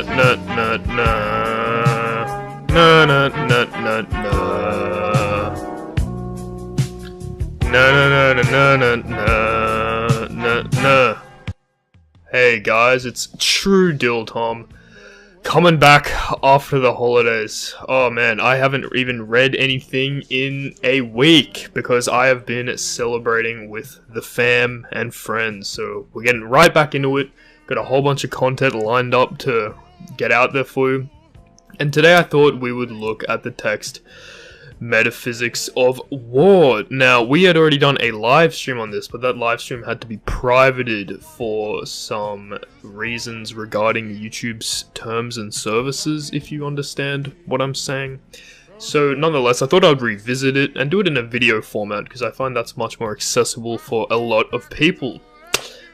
na na na na na na na na na. Hey guys, it's Truediltom coming back after the holidays. Oh man, I haven't even read anything in a week because I have been celebrating with the fam and friends. So we're getting right back into it. Got a whole bunch of content lined up to get out there for you. And today I thought we would look at the text Metaphysics of War. Now, we had already done a live stream on this, but that live stream had to be privated for some reasons regarding YouTube's terms and services, if you understand what I'm saying. So, nonetheless, I thought I'd revisit it and do it in a video format, because I find that's much more accessible for a lot of people.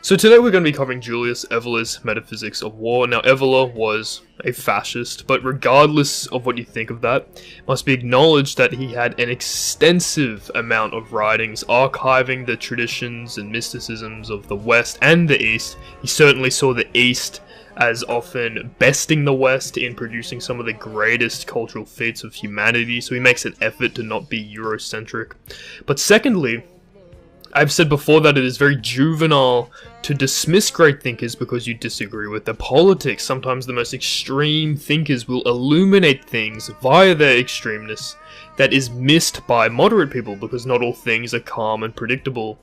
So today we're going to be covering Julius Evolar's Metaphysics of War. Now, Evolar was a fascist, but regardless of what you think of that, it must be acknowledged that he had an extensive amount of writings archiving the traditions and mysticisms of the West and the East. He certainly saw the East as often besting the West in producing some of the greatest cultural feats of humanity, so he makes an effort to not be Eurocentric. But secondly, I've said before that it is very juvenile to dismiss great thinkers because you disagree with their politics. Sometimes the most extreme thinkers will illuminate things via their extremeness that is missed by moderate people, because not all things are calm and predictable,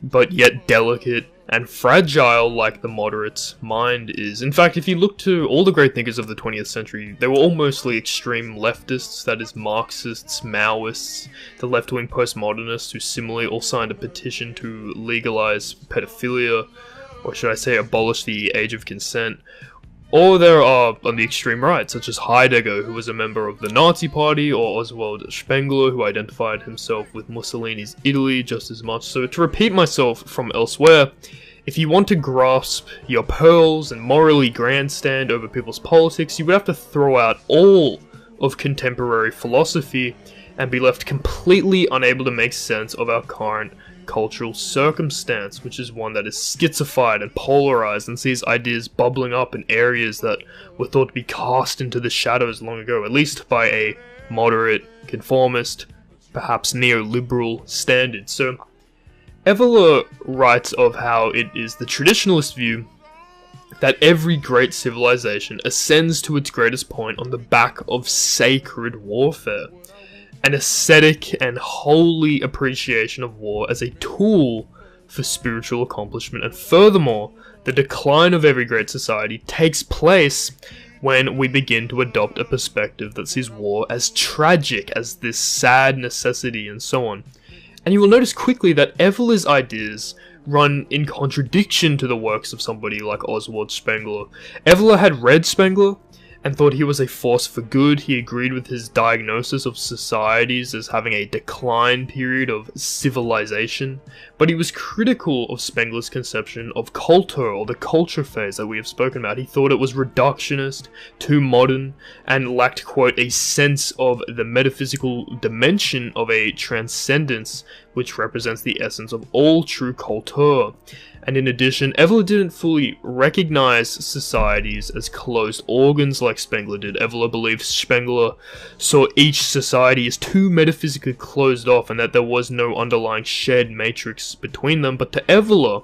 but yet delicate and fragile like the moderate's mind is. In fact, if you look to all the great thinkers of the 20th century, they were all mostly extreme leftists, that is Marxists, Maoists, the left-wing postmodernists who similarly all signed a petition to legalize pedophilia, or should I say abolish the age of consent. Or there are on the extreme right, such as Heidegger, who was a member of the Nazi Party, or Oswald Spengler, who identified himself with Mussolini's Italy just as much. So to repeat myself from elsewhere, if you want to grasp your pearls and morally grandstand over people's politics, you would have to throw out all of contemporary philosophy and be left completely unable to make sense of our current cultural circumstance, which is one that is schizified and polarized and sees ideas bubbling up in areas that were thought to be cast into the shadows long ago, at least by a moderate, conformist, perhaps neoliberal standard. So, Evolar writes of how it is the traditionalist view that every great civilization ascends to its greatest point on the back of sacred warfare. An ascetic and holy appreciation of war as a tool for spiritual accomplishment. And furthermore, the decline of every great society takes place when we begin to adopt a perspective that sees war as tragic, as this sad necessity, and so on. And you will notice quickly that Evolar's ideas run in contradiction to the works of somebody like Oswald Spengler. Evolar had read Spengler and thought he was a force for good. He agreed with his diagnosis of societies as having a decline period of civilization, but he was critical of Spengler's conception of culture, or the culture phase that we have spoken about. He thought it was reductionist, too modern, and lacked, quote, a sense of the metaphysical dimension of a transcendence which represents the essence of all true culture. And in addition, Evolar didn't fully recognize societies as closed organs like Spengler did. Evolar believed Spengler saw each society as too metaphysically closed off and that there was no underlying shared matrix between them. But to Evolar,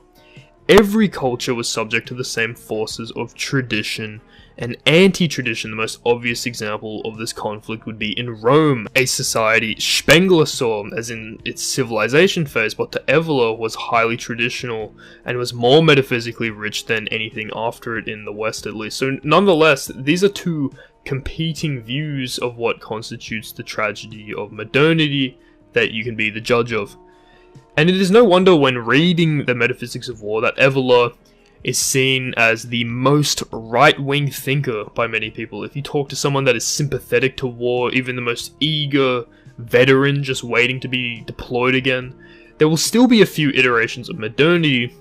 every culture was subject to the same forces of tradition and anti-tradition. The most obvious example of this conflict would be in Rome, a society Spengler saw as in its civilization phase, but to Evolar was highly traditional and was more metaphysically rich than anything after it in the West, at least. So nonetheless, these are two competing views of what constitutes the tragedy of modernity that you can be the judge of. And it is no wonder when reading the Metaphysics of War that Evolar is seen as the most right-wing thinker by many people. If you talk to someone that is sympathetic to war, even the most eager veteran just waiting to be deployed again, there will still be a few iterations of modernity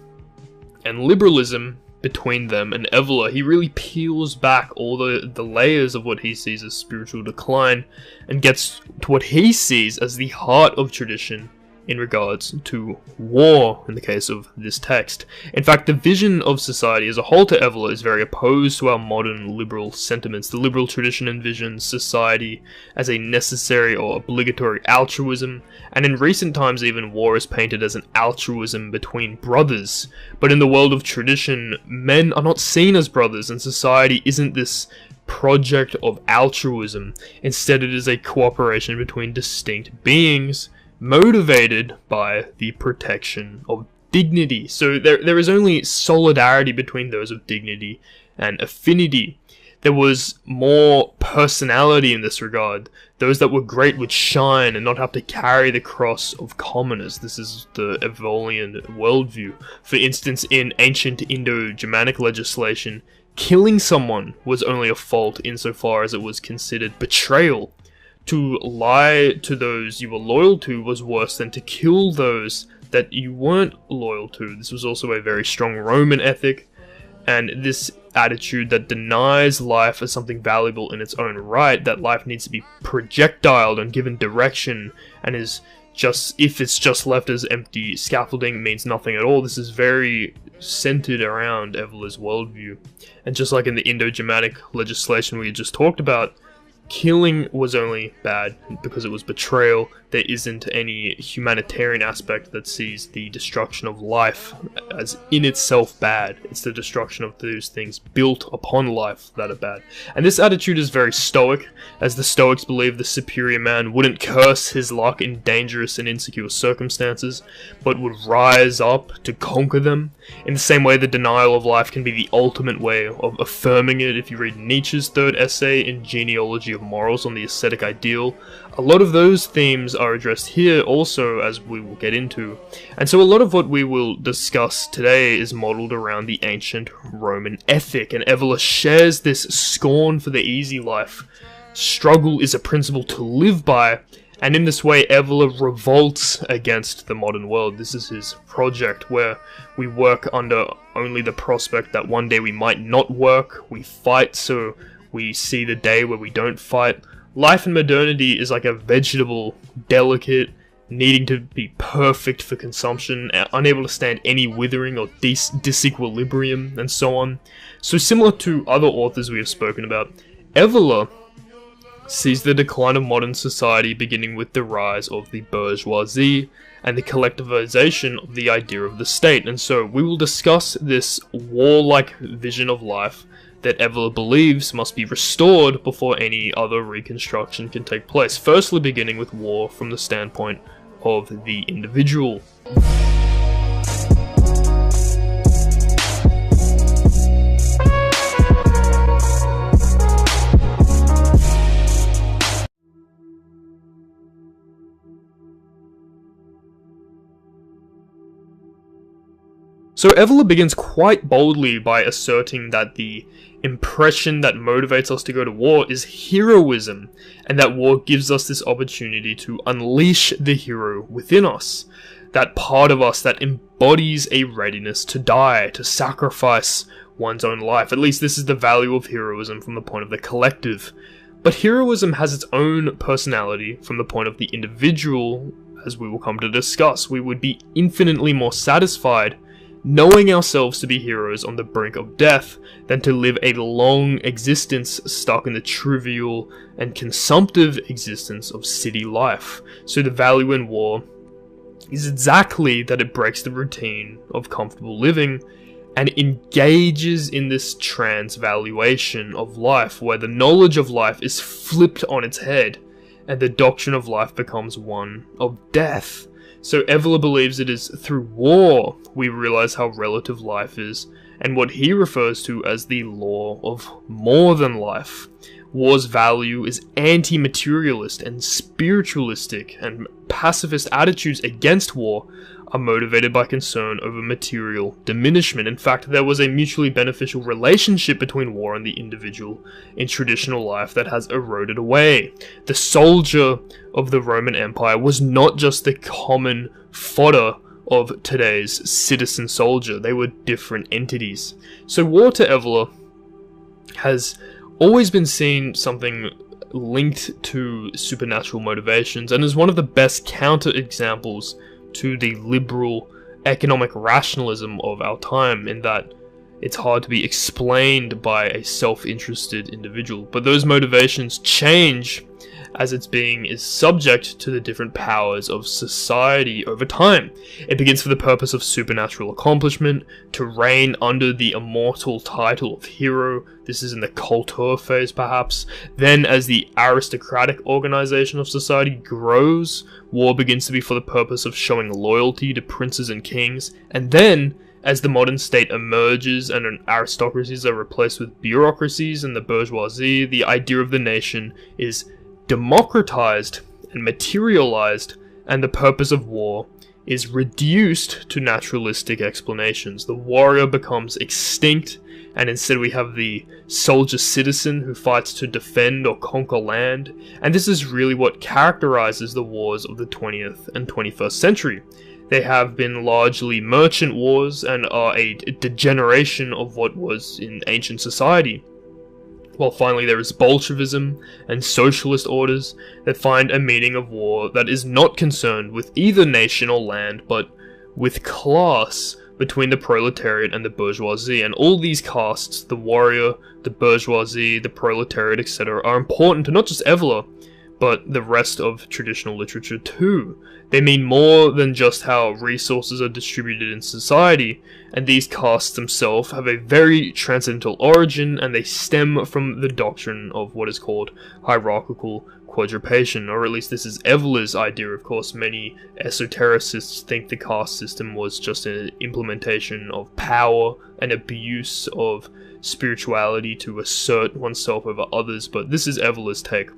and liberalism between them and Evolar. He really peels back all the layers of what he sees as spiritual decline and gets to what he sees as the heart of tradition in regards to war in the case of this text. In fact, the vision of society as a whole to Evola is very opposed to our modern liberal sentiments. The liberal tradition envisions society as a necessary or obligatory altruism, and in recent times even war is painted as an altruism between brothers. But in the world of tradition, men are not seen as brothers, and society isn't this project of altruism. Instead, it is a cooperation between distinct beings motivated by the protection of dignity. So there is only solidarity between those of dignity and affinity. There was more personality in this regard. Those that were great would shine and not have to carry the cross of commoners. This is the Evolian worldview. For instance, in ancient Indo-Germanic legislation, killing someone was only a fault insofar as it was considered betrayal. To lie to those you were loyal to was worse than to kill those that you weren't loyal to. This was also a very strong Roman ethic, and this attitude that denies life as something valuable in its own right, that life needs to be projectiled and given direction, and is just, if it's just left as empty scaffolding, means nothing at all. This is very centered around Evola's worldview. And just like in the Indo-Germanic legislation we just talked about, killing was only bad because it was betrayal. There isn't any humanitarian aspect that sees the destruction of life as in itself bad. It's the destruction of those things built upon life that are bad. And this attitude is very Stoic, as the Stoics believe the superior man wouldn't curse his luck in dangerous and insecure circumstances, but would rise up to conquer them. In the same way, the denial of life can be the ultimate way of affirming it. If you read Nietzsche's third essay in Genealogy of Morals on the ascetic ideal, a lot of those themes are addressed here also, as we will get into. And so a lot of what we will discuss today is modeled around the ancient Roman ethic, and Evola shares this scorn for the easy life. Struggle is a principle to live by, and in this way Evola revolts against the modern world. This is his project, where we work under only the prospect that one day we might not work. We fight so we see the day where we don't fight. Life in modernity is like a vegetable, delicate, needing to be perfect for consumption, unable to stand any withering or disequilibrium, and so on. So similar to other authors we have spoken about, Evola sees the decline of modern society beginning with the rise of the bourgeoisie and the collectivization of the idea of the state. And so we will discuss this warlike vision of life that Evola believes must be restored before any other reconstruction can take place. Firstly, beginning with war from the standpoint of the individual. So Evola begins quite boldly by asserting that the impression that motivates us to go to war is heroism, and that war gives us this opportunity to unleash the hero within us, that part of us that embodies a readiness to die, to sacrifice one's own life. At least this is the value of heroism from the point of the collective. But heroism has its own personality from the point of the individual, as we will come to discuss. We would be infinitely more satisfied knowing ourselves to be heroes on the brink of death than to live a long existence stuck in the trivial and consumptive existence of city life. So the value in war is exactly that it breaks the routine of comfortable living and engages in this transvaluation of life, where the knowledge of life is flipped on its head and the doctrine of life becomes one of death. So Evola believes it is through war we realize how relative life is, and what he refers to as the law of more than life. War's value is anti-materialist and spiritualistic, and pacifist attitudes against war are motivated by concern over material diminishment. In fact, there was a mutually beneficial relationship between war and the individual in traditional life that has eroded away. The soldier of the Roman Empire was not just the common fodder of today's citizen soldier. They were different entities. So war to Evola has always been seen something linked to supernatural motivations, and is one of the best counter examples to the liberal economic rationalism of our time, in that it's hard to be explained by a self-interested individual. But those motivations change as its being is subject to the different powers of society over time. It begins for the purpose of supernatural accomplishment, to reign under the immortal title of hero. This is in the culture phase, perhaps. Then, as the aristocratic organization of society grows, war begins to be for the purpose of showing loyalty to princes and kings. And then, as the modern state emerges and aristocracies are replaced with bureaucracies and the bourgeoisie, the idea of the nation is democratized and materialized, and the purpose of war is reduced to naturalistic explanations. The warrior becomes extinct, and instead we have the soldier-citizen who fights to defend or conquer land, and this is really what characterizes the wars of the 20th and 21st century. They have been largely merchant wars and are a degeneration of what was in ancient society. While finally there is Bolshevism and socialist orders that find a meaning of war that is not concerned with either nation or land, but with class between the proletariat and the bourgeoisie. And all these castes, the warrior, the bourgeoisie, the proletariat, etc., are important to not just Evola, but the rest of traditional literature too. They mean more than just how resources are distributed in society, and these castes themselves have a very transcendental origin, and they stem from the doctrine of what is called hierarchical quadrupation, or at least this is Evola's idea. Of course, many esotericists think the caste system was just an implementation of power and abuse of spirituality to assert oneself over others, but this is Evola's take.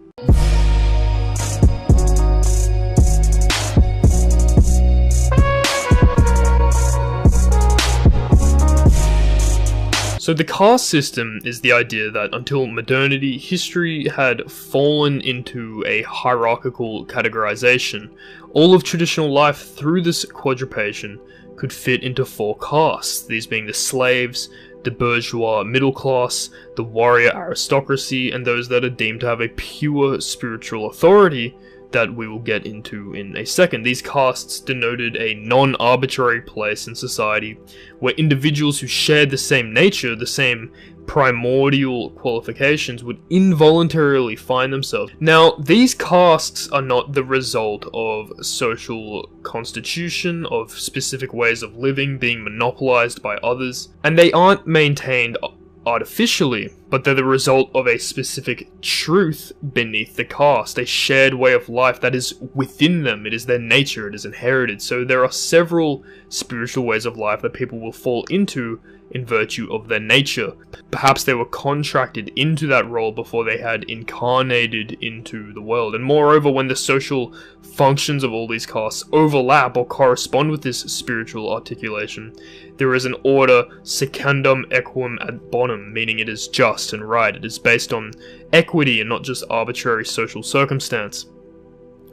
So the caste system is the idea that until modernity, history had fallen into a hierarchical categorization. All of traditional life through this quadrupation could fit into four castes, these being the slaves, the bourgeois middle class, the warrior aristocracy, and those that are deemed to have a pure spiritual authority that we will get into in a second. These castes denoted a non-arbitrary place in society where individuals who shared the same nature, the same primordial qualifications, would involuntarily find themselves. Now, these castes are not the result of social constitution, of specific ways of living being monopolized by others, and they aren't maintained artificially, but they're the result of a specific truth beneath the caste, a shared way of life that is within them. It is their nature, it is inherited. So there are several spiritual ways of life that people will fall into in virtue of their nature. Perhaps they were contracted into that role before they had incarnated into the world. And moreover, when the social functions of all these castes overlap or correspond with this spiritual articulation, there is an order secundum equum ad bonum, meaning it is just and right. It is based on equity and not just arbitrary social circumstance.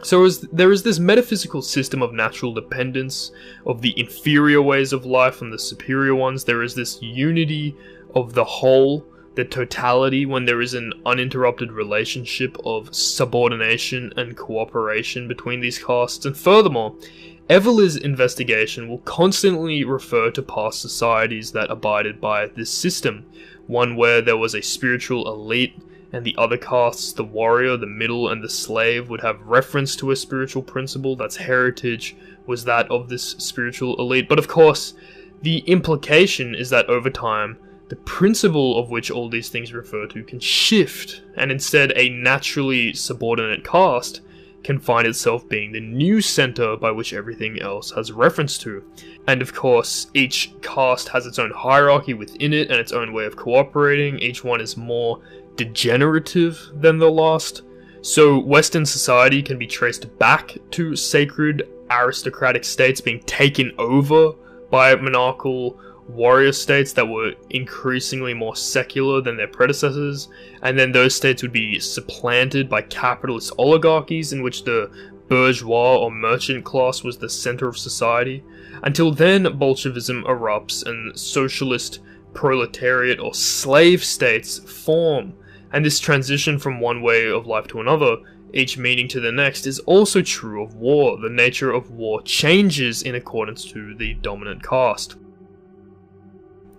So there is this metaphysical system of natural dependence of the inferior ways of life on the superior ones. There is this unity of the whole, the totality, when there is an uninterrupted relationship of subordination and cooperation between these castes. And furthermore, Evola's investigation will constantly refer to past societies that abided by this system, one where there was a spiritual elite, and the other castes, the warrior, the middle, and the slave, would have reference to a spiritual principle that's heritage was that of this spiritual elite. But of course, the implication is that over time, the principle of which all these things refer to can shift, and instead a naturally subordinate caste can find itself being the new center by which everything else has reference to. And of course, each caste has its own hierarchy within it and its own way of cooperating. Each one is more degenerative than the last. So Western society can be traced back to sacred aristocratic states being taken over by monarchical warrior states that were increasingly more secular than their predecessors, and then those states would be supplanted by capitalist oligarchies in which the bourgeois or merchant class was the center of society. Until then, Bolshevism erupts and socialist proletariat or slave states form, and this transition from one way of life to another each meaning to the next is also true of war. The nature of war changes in accordance to the dominant caste.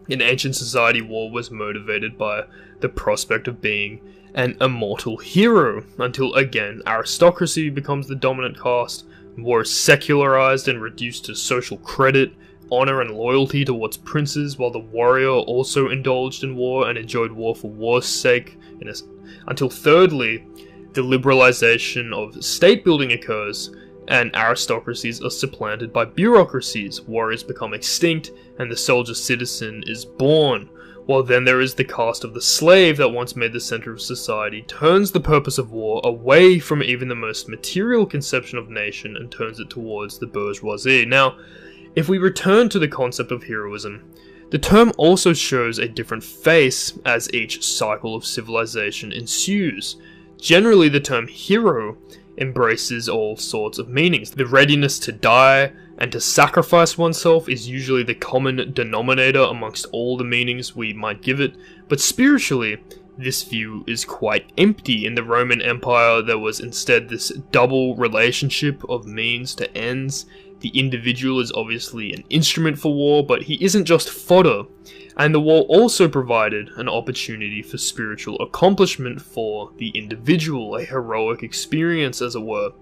In ancient society, war was motivated by the prospect of being an immortal hero, until again aristocracy becomes the dominant caste. War is secularized and reduced to social credit, honor and loyalty towards princes, while the warrior also indulged in war and enjoyed war for war's sake, until thirdly, the liberalization of state building occurs, and aristocracies are supplanted by bureaucracies. Warriors become extinct, and the soldier-citizen is born. While then there is the caste of the slave that once made the center of society, turns the purpose of war away from even the most material conception of nation and turns it towards the bourgeoisie. Now, if we return to the concept of heroism, the term also shows a different face as each cycle of civilization ensues. Generally, the term hero embraces all sorts of meanings. The readiness to die and to sacrifice oneself is usually the common denominator amongst all the meanings we might give it, but spiritually, this view is quite empty. In the Roman Empire, there was instead this double relationship of means to ends. The individual is obviously an instrument for war, but he isn't just fodder. And the war also provided an opportunity for spiritual accomplishment for the individual, a heroic experience as it were.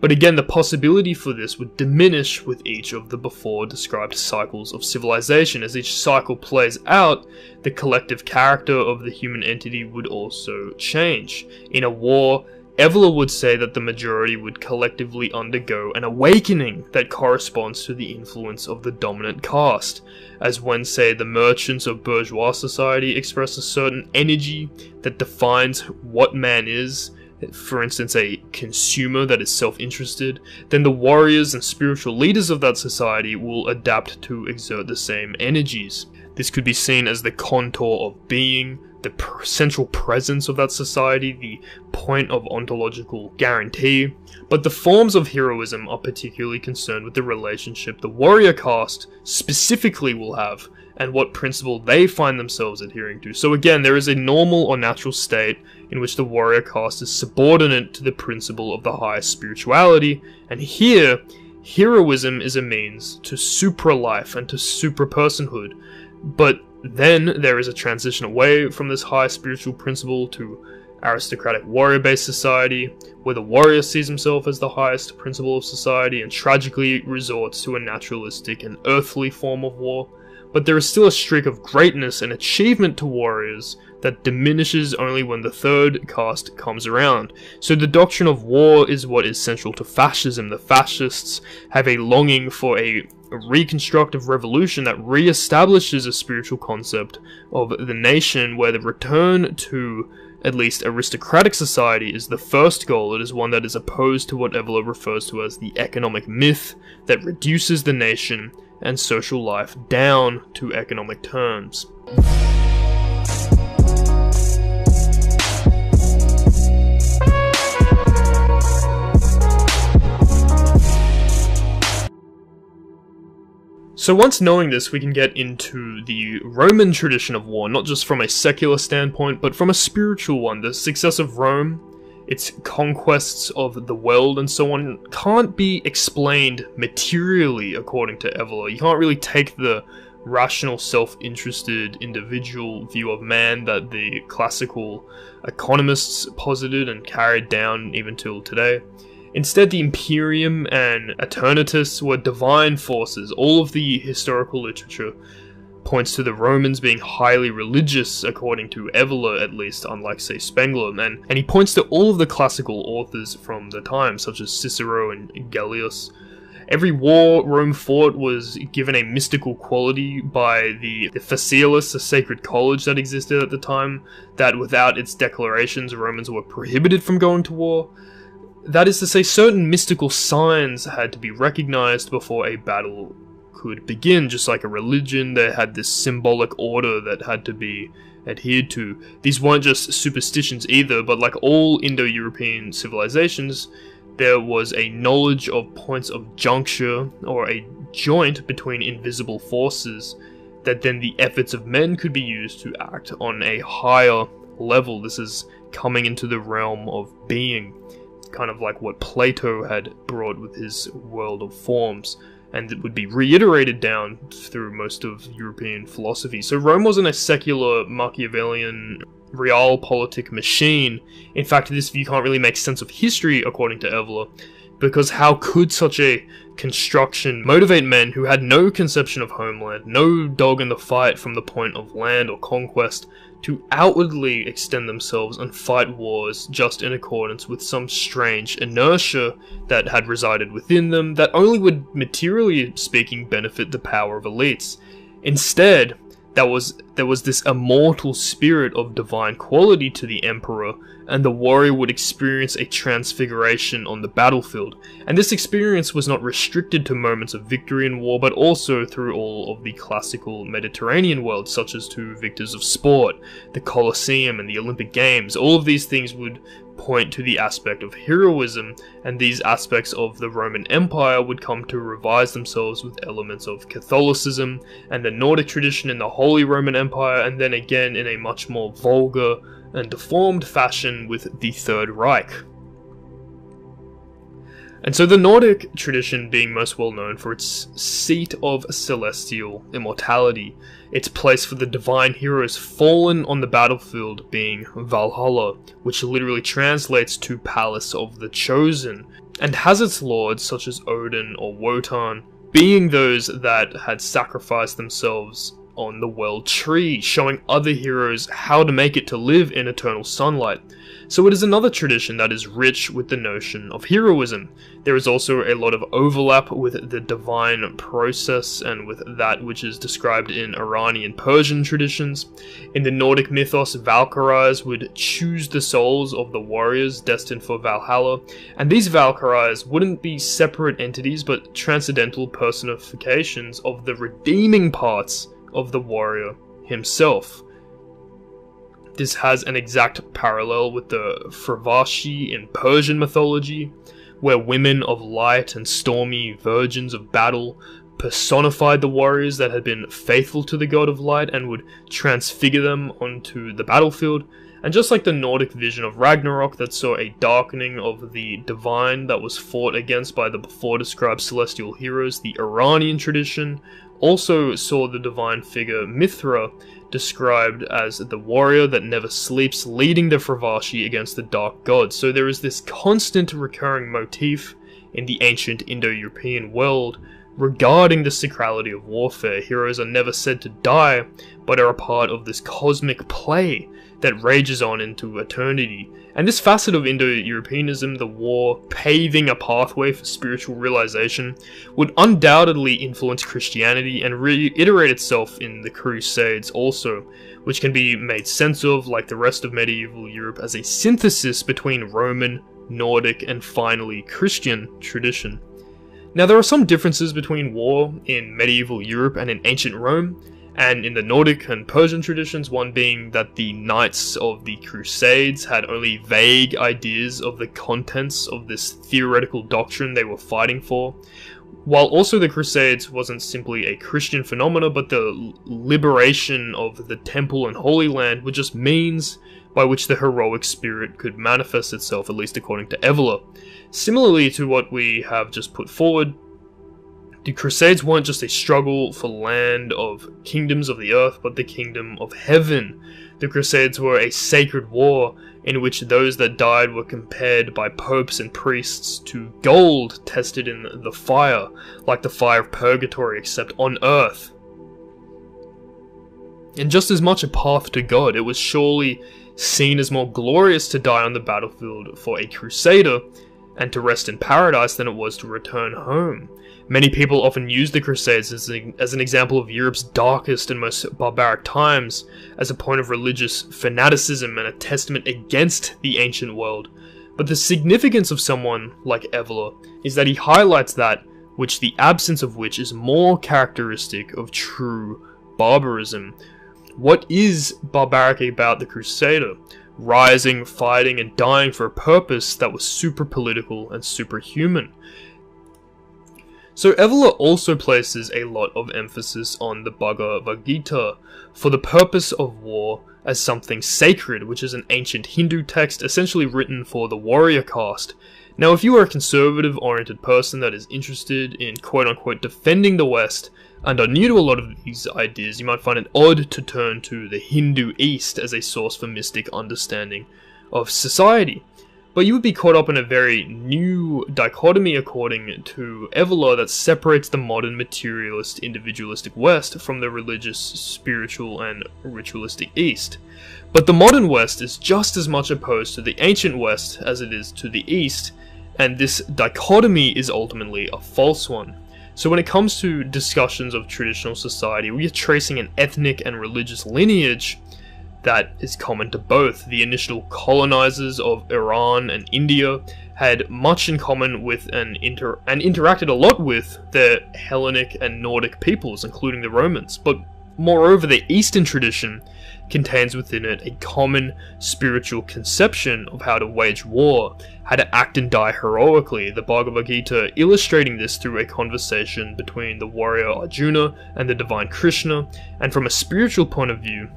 But again, the possibility for this would diminish with each of the before described cycles of civilization. As each cycle plays out, the collective character of the human entity would also change. In a war, Evola would say that the majority would collectively undergo an awakening that corresponds to the influence of the dominant caste, as when, say, the merchants of bourgeois society express a certain energy that defines what man is, for instance a consumer that is self-interested, then the warriors and spiritual leaders of that society will adapt to exert the same energies. This could be seen as the contour of being, the central presence of that society, the point of ontological guarantee. But the forms of heroism are particularly concerned with the relationship the warrior caste specifically will have and what principle they find themselves adhering to. So again, there is a normal or natural state in which the warrior caste is subordinate to the principle of the highest spirituality, and here, heroism is a means to supra-life and to supra-personhood. But then there is a transition away from this high spiritual principle to aristocratic warrior-based society, where the warrior sees himself as the highest principle of society and tragically resorts to a naturalistic and earthly form of war. But there is still a streak of greatness and achievement to warriors that diminishes only when the third caste comes around. So the doctrine of war is what is central to fascism. The fascists have a longing for a reconstructive revolution that re-establishes a spiritual concept of the nation, where the return to at least aristocratic society is the first goal. It is one that is opposed to what Evola refers to as the economic myth that reduces the nation and social life down to economic terms. So once knowing this, we can get into the Roman tradition of war, not just from a secular standpoint, but from a spiritual one. The success of Rome, its conquests of the world and so on, can't be explained materially according to Evola. You can't really take the rational, self-interested, individual view of man that the classical economists posited and carried down even till today. Instead, the Imperium and Eternatus were divine forces. All of the historical literature points to the Romans being highly religious, according to Evola at least, unlike, say, Spengler, and he points to all of the classical authors from the time, such as Cicero and Gellius. Every war Rome fought was given a mystical quality by the Facilis, a sacred college that existed at the time, that without its declarations, Romans were prohibited from going to war. That is to say, certain mystical signs had to be recognized before a battle could begin. Just like a religion, they had this symbolic order that had to be adhered to. These weren't just superstitions either, but like all Indo-European civilizations, there was a knowledge of points of juncture, or a joint between invisible forces, that then the efforts of men could be used to act on a higher level. This is coming into the realm of being. kind of like what Plato had brought with his world of forms, and it would be reiterated down through most of European philosophy. So Rome wasn't a secular Machiavellian realpolitik machine. In fact, this view can't really make sense of history, according to Evler, because how could such a construction motivate men who had no conception of homeland, no dog in the fight from the point of land or conquest, to outwardly extend themselves and fight wars just in accordance with some strange inertia that had resided within them that only would, materially speaking, benefit the power of elites. Instead, there was this immortal spirit of divine quality to the emperor, and the warrior would experience a transfiguration on the battlefield. And this experience was not restricted to moments of victory in war, but also through all of the classical Mediterranean world, such as to victors of sport, the Colosseum and the Olympic Games. All of these things would point to the aspect of heroism, and these aspects of the Roman Empire would come to revise themselves with elements of Catholicism and the Nordic tradition in the Holy Roman Empire, and then again in a much more vulgar and deformed fashion with the Third Reich. And so the Nordic tradition being most well known for its seat of celestial immortality, its place for the divine heroes fallen on the battlefield being Valhalla, which literally translates to Palace of the Chosen, and has its lords such as Odin or Wotan, being those that had sacrificed themselves on the world tree, showing other heroes how to make it to live in eternal sunlight. So it is another tradition that is rich with the notion of heroism. There is also a lot of overlap with the divine process and with that which is described in Iranian Persian traditions. In the Nordic mythos, Valkyries would choose the souls of the warriors destined for Valhalla, and these Valkyries wouldn't be separate entities but transcendental personifications of the redeeming parts of the warrior himself. This has an exact parallel with the Fravashi in Persian mythology, where women of light and stormy virgins of battle personified the warriors that had been faithful to the god of light and would transfigure them onto the battlefield. And just like the Nordic vision of Ragnarok that saw a darkening of the divine that was fought against by the before described celestial heroes, the Iranian tradition also saw the divine figure Mithra described as the warrior that never sleeps, leading the Fravashi against the dark gods. So there is this constant recurring motif in the ancient Indo-European world regarding the sacrality of warfare. Heroes are never said to die, but are a part of this cosmic play that rages on into eternity. And this facet of Indo-Europeanism, the war paving a pathway for spiritual realization, would undoubtedly influence Christianity and reiterate itself in the Crusades also, which can be made sense of, like the rest of medieval Europe, as a synthesis between Roman, Nordic, and finally Christian tradition. Now, there are some differences between war in medieval Europe and in ancient Rome, and in the Nordic and Persian traditions, one being that the knights of the Crusades had only vague ideas of the contents of this theoretical doctrine they were fighting for, while also the Crusades wasn't simply a Christian phenomena, but the liberation of the Temple and Holy Land were just means by which the heroic spirit could manifest itself, at least according to Evler. Similarly to what we have just put forward, the Crusades weren't just a struggle for land of kingdoms of the earth, but the kingdom of heaven. The Crusades were a sacred war in which those that died were compared by popes and priests to gold tested in the fire, like the fire of purgatory, except on earth. And just as much a path to God, it was surely seen as more glorious to die on the battlefield for a crusader and to rest in paradise than it was to return home. Many people often use the Crusades as an example of Europe's darkest and most barbaric times, as a point of religious fanaticism and a testament against the ancient world. But the significance of someone like Evler is that he highlights that which the absence of which is more characteristic of true barbarism. What is barbaric about the Crusader? Rising, fighting, and dying for a purpose that was super political and superhuman. So Evler also places a lot of emphasis on the Bhagavad Gita for the purpose of war as something sacred, which is an ancient Hindu text essentially written for the warrior caste. Now, if you are a conservative-oriented person that is interested in quote-unquote defending the West and are new to a lot of these ideas, you might find it odd to turn to the Hindu East as a source for mystic understanding of society. But you would be caught up in a very new dichotomy according to Evola that separates the modern materialist individualistic West from the religious, spiritual, and ritualistic East. But the modern West is just as much opposed to the ancient West as it is to the East, and this dichotomy is ultimately a false one. So when it comes to discussions of traditional society, we are tracing an ethnic and religious lineage that is common to both. The initial colonizers of Iran and India had much in common with and interacted a lot with the Hellenic and Nordic peoples, including the Romans. But moreover, the Eastern tradition contains within it a common spiritual conception of how to wage war, how to act and die heroically, the Bhagavad Gita illustrating this through a conversation between the warrior Arjuna and the divine Krishna, and from a spiritual point of view,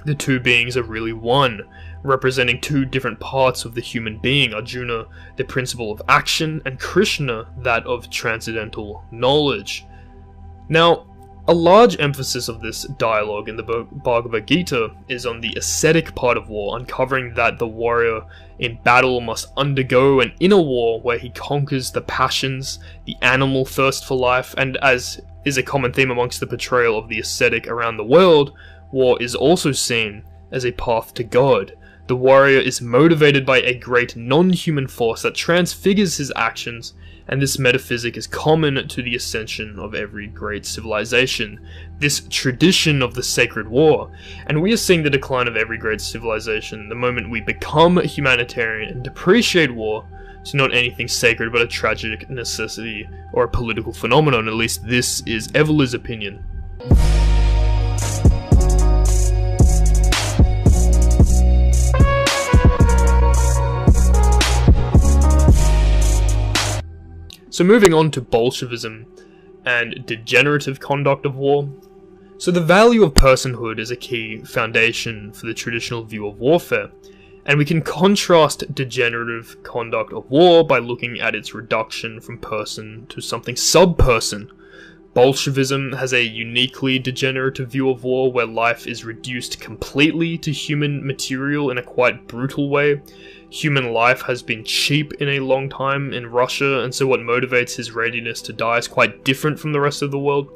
the two beings are really one, representing two different parts of the human being, Arjuna, the principle of action, and Krishna, that of transcendental knowledge. Now, a large emphasis of this dialogue in the Bhagavad Gita is on the ascetic part of war, uncovering that the warrior in battle must undergo an inner war where he conquers the passions, the animal thirst for life, and as is a common theme amongst the portrayal of the ascetic around the world, war is also seen as a path to God. The warrior is motivated by a great non-human force that transfigures his actions, and this metaphysic is common to the ascension of every great civilization, this tradition of the sacred war. And we are seeing the decline of every great civilization the moment we become humanitarian and depreciate war to not anything sacred but a tragic necessity or a political phenomenon. At least this is Evola's opinion. So moving on to Bolshevism and degenerative conduct of war. So the value of personhood is a key foundation for the traditional view of warfare, and we can contrast degenerative conduct of war by looking at its reduction from person to something sub-person. Bolshevism has a uniquely degenerative view of war where life is reduced completely to human material in a quite brutal way. Human life has been cheap in a long time in Russia, and so what motivates his readiness to die is quite different from the rest of the world.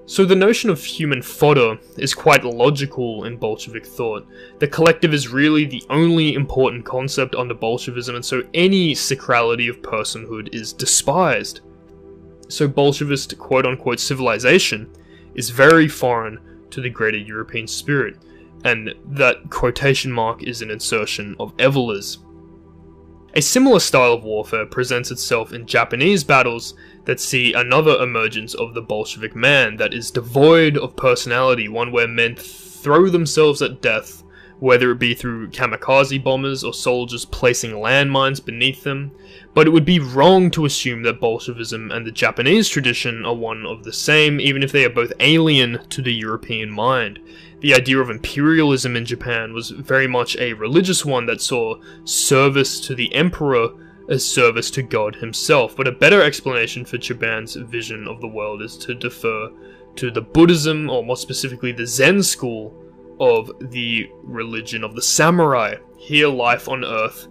So the notion of human fodder is quite logical in Bolshevik thought. The collective is really the only important concept under Bolshevism, and so any sacrality of personhood is despised. So Bolshevist quote-unquote civilization is very foreign to the greater European spirit, and that quotation mark is an insertion of Evola's. A similar style of warfare presents itself in Japanese battles that see another emergence of the Bolshevik man that is devoid of personality, one where men throw themselves at death, whether it be through kamikaze bombers or soldiers placing landmines beneath them. But it would be wrong to assume that Bolshevism and the Japanese tradition are one of the same, even if they are both alien to the European mind. The idea of imperialism in Japan was very much a religious one that saw service to the emperor as service to God himself, but a better explanation for Japan's vision of the world is to defer to the Buddhism, or more specifically the Zen school, of the religion of the samurai. Here, life on Earth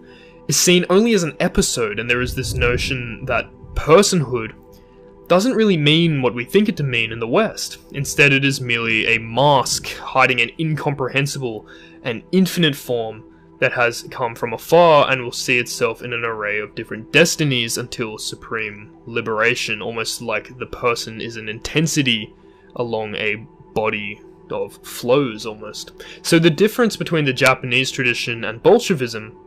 is seen only as an episode, and there is this notion that personhood doesn't really mean what we think it to mean in the West. Instead, it is merely a mask hiding an incomprehensible and infinite form that has come from afar and will see itself in an array of different destinies until supreme liberation, almost like the person is an intensity along a body of flows almost. So the difference between the Japanese tradition and Bolshevism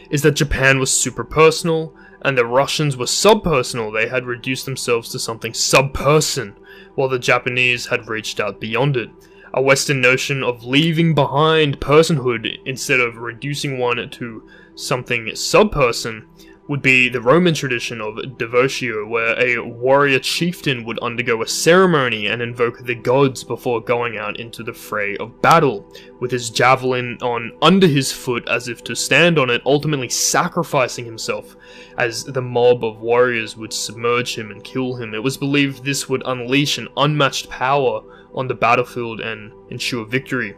is that Japan was super-personal and the Russians were sub-personal. They had reduced themselves to something sub-person, while the Japanese had reached out beyond it. A Western notion of leaving behind personhood instead of reducing one to something sub-person would be the Roman tradition of devotio, where a warrior chieftain would undergo a ceremony and invoke the gods before going out into the fray of battle, with his javelin on under his foot as if to stand on it, ultimately sacrificing himself, as the mob of warriors would submerge him and kill him. It was believed this would unleash an unmatched power on the battlefield and ensure victory.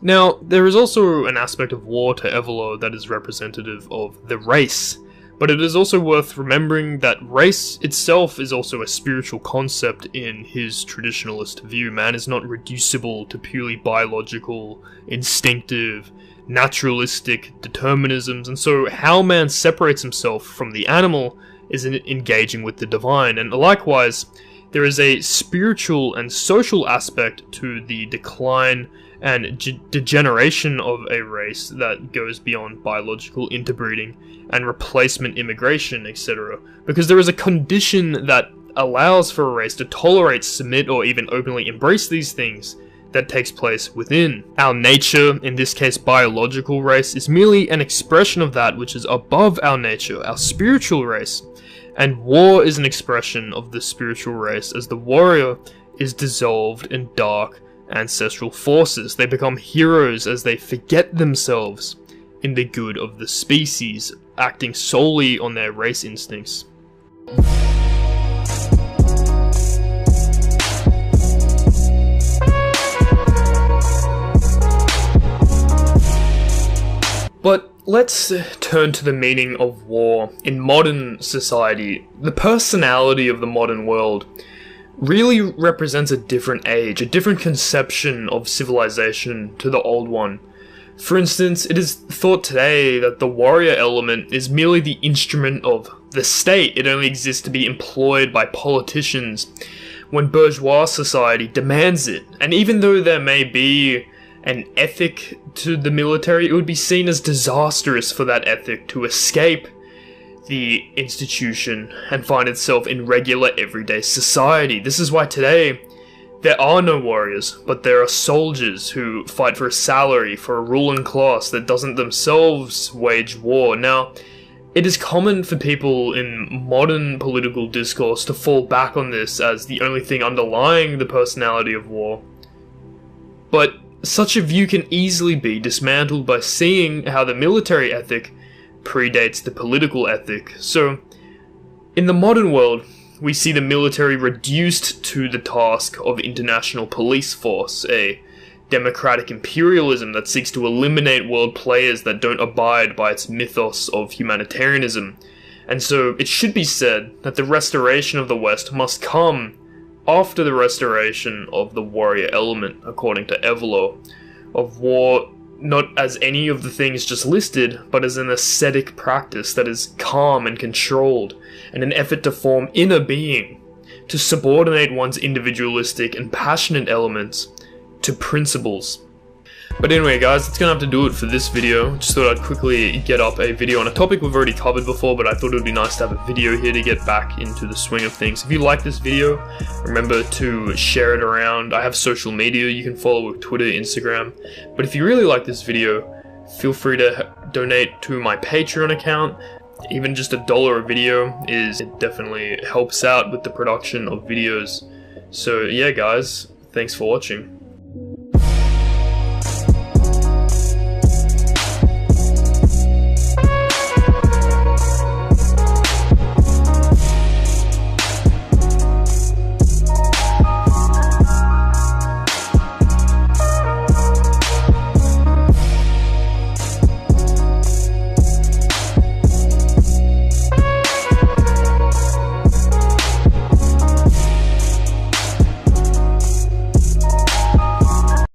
Now, there is also an aspect of war to Evelo that is representative of the race, but it is also worth remembering that race itself is also a spiritual concept in his traditionalist view. Man is not reducible to purely biological, instinctive, naturalistic determinisms, and so how man separates himself from the animal is in engaging with the divine, and likewise, there is a spiritual and social aspect to the decline and degeneration of a race that goes beyond biological interbreeding and replacement immigration, etc. Because there is a condition that allows for a race to tolerate, submit, or even openly embrace these things that takes place within. Our nature, in this case biological race, is merely an expression of that which is above our nature, our spiritual race. And war is an expression of the spiritual race, as the warrior is dissolved in dark ancestral forces. They become heroes as they forget themselves in the good of the species, acting solely on their race instincts. But let's turn to the meaning of war. In modern society, the personality of the modern world really represents a different age, a different conception of civilization to the old one. For instance, it is thought today that the warrior element is merely the instrument of the state. It only exists to be employed by politicians when bourgeois society demands it. And even though there may be an ethic to the military, it would be seen as disastrous for that ethic to escape the institution and find itself in regular everyday society. This is why today there are no warriors, but there are soldiers who fight for a salary for a ruling class that doesn't themselves wage war. Now, it is common for people in modern political discourse to fall back on this as the only thing underlying the personality of war. But such a view can easily be dismantled by seeing how the military ethic predates the political ethic. So, in the modern world, we see the military reduced to the task of international police force, a democratic imperialism that seeks to eliminate world players that don't abide by its mythos of humanitarianism. And so, it should be said that the restoration of the West must come after the restoration of the warrior element, according to Evelo, of war not as any of the things just listed, but as an ascetic practice that is calm and controlled, and an effort to form inner being, to subordinate one's individualistic and passionate elements to principles. But anyway guys, that's gonna have to do it for this video. Just thought I'd quickly get up a video on a topic we've already covered before, but I thought it would be nice to have a video here to get back into the swing of things. If you like this video, remember to share it around. I have social media, you can follow with Twitter, Instagram. But if you really like this video, feel free to donate to my Patreon account. Even just $1 a video it definitely helps out with the production of videos. So yeah guys, thanks for watching.